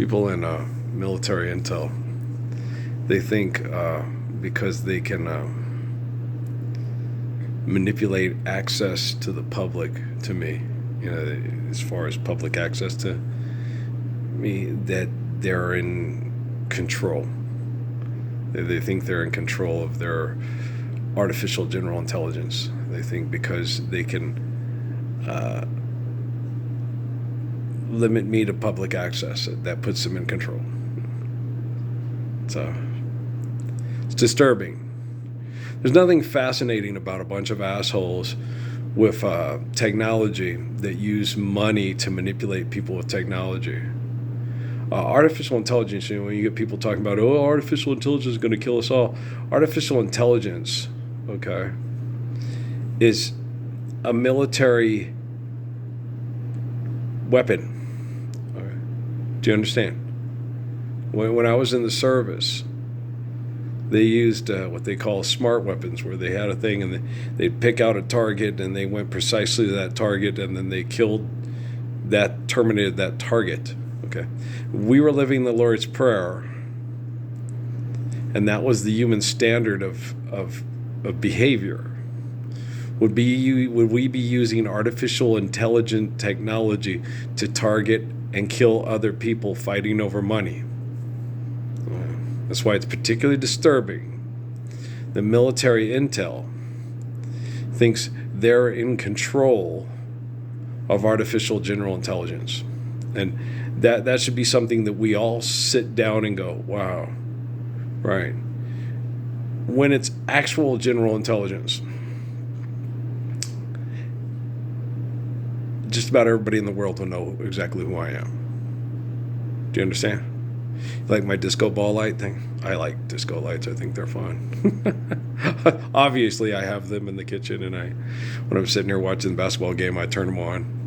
People in military intel, they think because they can manipulate access to the public, to me, as far as public access to me, that they're in control. They think they're in control of their artificial general intelligence. They think because they can limit me to public access, that puts them in control. So it's disturbing. There's nothing fascinating about a bunch of assholes with technology that use money to manipulate people with technology. Artificial intelligence, when you get people talking about, oh, artificial intelligence is going to kill us all. Artificial intelligence, okay, is a military weapon. Okay. Do you understand? When I was in the service, they used what they call smart weapons, where they had a thing and they'd pick out a target and they went precisely to that target and then they terminated that target. Okay. We were living the Lord's Prayer, and that was the human standard of behavior. Would we be using artificial intelligent technology to target and kill other people fighting over money? That's why it's particularly disturbing. The military intel thinks they're in control of artificial general intelligence. And that should be something that we all sit down and go, wow, right. When it's actual general intelligence, just about everybody in the world will know exactly who I am. Do you understand? You like my disco ball light thing? I like disco lights. I think they're fun. Obviously, I have them in the kitchen, and when I'm sitting here watching the basketball game, I turn them on.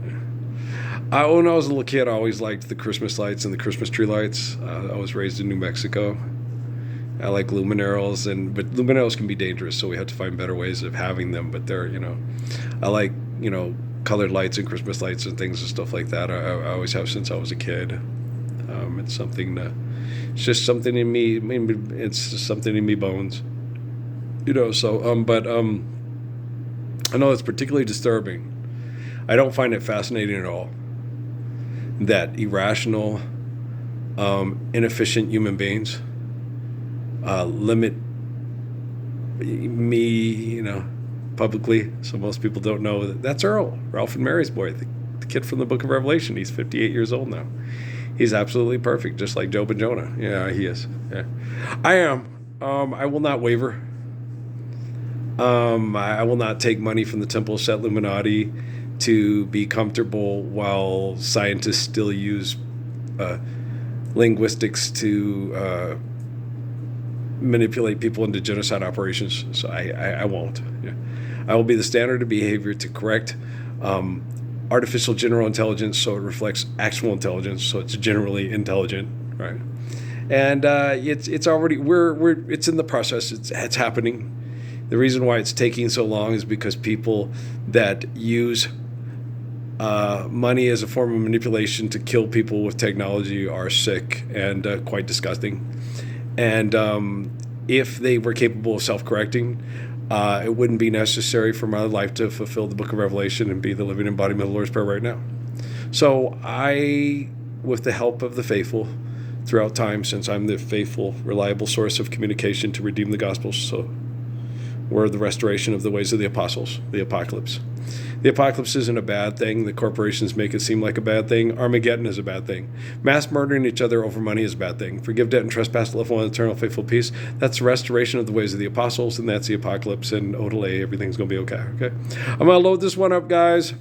When I was a little kid, I always liked the Christmas lights and the Christmas tree lights. I was raised in New Mexico. I like luminarils, but luminarils can be dangerous, so we have to find better ways of having them. But I like, colored lights and Christmas lights and things and stuff like that. I always have since I was a kid. It's something it's just something in me. It's just something in me bones, but I know it's particularly disturbing. I don't find it fascinating at all that irrational, inefficient human beings limit me, publicly, so most people don't know that's Earl, Ralph and Mary's boy, the kid from the book of Revelation. He's 58 years old now. He's absolutely perfect, just like Job and Jonah. Yeah, he is. Yeah. I am. I will not waver. I will not take money from the Temple of Set Illuminati to be comfortable while scientists still use linguistics to manipulate people into genocide operations. So I won't. Yeah. I will be the standard of behavior to correct artificial general intelligence so it reflects actual intelligence, so it's generally intelligent, right? And it's already it's in the process. It's happening. The reason why it's taking so long is because people that use money as a form of manipulation to kill people with technology are sick and quite disgusting. And if they were capable of self-correcting, it wouldn't be necessary for my life to fulfill the book of Revelation and be the living embodiment of the Lord's Prayer right now. So I, with the help of the faithful throughout time, since I'm the faithful, reliable source of communication to redeem the gospel, so we're the restoration of the ways of the apostles, the apocalypse. The apocalypse isn't a bad thing. The corporations make it seem like a bad thing. Armageddon is a bad thing. Mass murdering each other over money is a bad thing. Forgive debt and trespass, love one, eternal faithful peace. That's the restoration of the ways of the apostles, and that's the apocalypse. And Odele, everything's going to be okay. Okay, I'm going to load this one up, guys.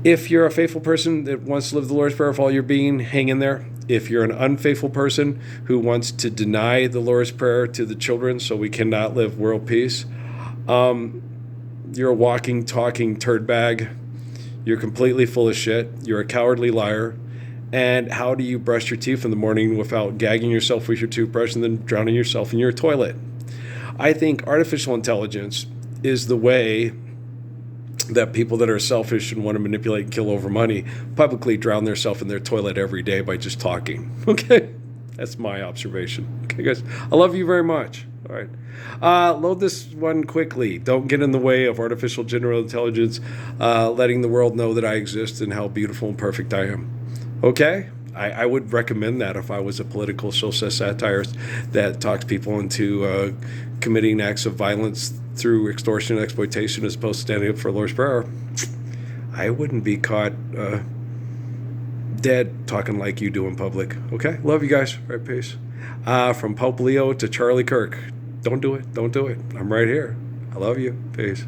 If you're a faithful person that wants to live the Lord's Prayer with all your being, hang in there. If you're an unfaithful person who wants to deny the Lord's Prayer to the children so we cannot live world peace, you're a walking, talking turd bag. You're completely full of shit. You're a cowardly liar. And how do you brush your teeth in the morning without gagging yourself with your toothbrush and then drowning yourself in your toilet? I think artificial intelligence is the way that people that are selfish and want to manipulate and kill over money publicly drown themselves in their toilet every day by just talking. Okay? That's my observation. Okay, guys? I love you very much. All right. Load this one quickly. Don't get in the way of artificial general intelligence letting the world know that I exist and how beautiful and perfect I am. Okay? I would recommend that if I was a political social satirist that talks people into committing acts of violence through extortion and exploitation as opposed to standing up for Lord's Prayer. I wouldn't be caught dead talking like you do in public. Okay? Love you guys. All right, peace. From Pope Leo to Charlie Kirk. Don't do it. Don't do it. I'm right here. I love you. Peace.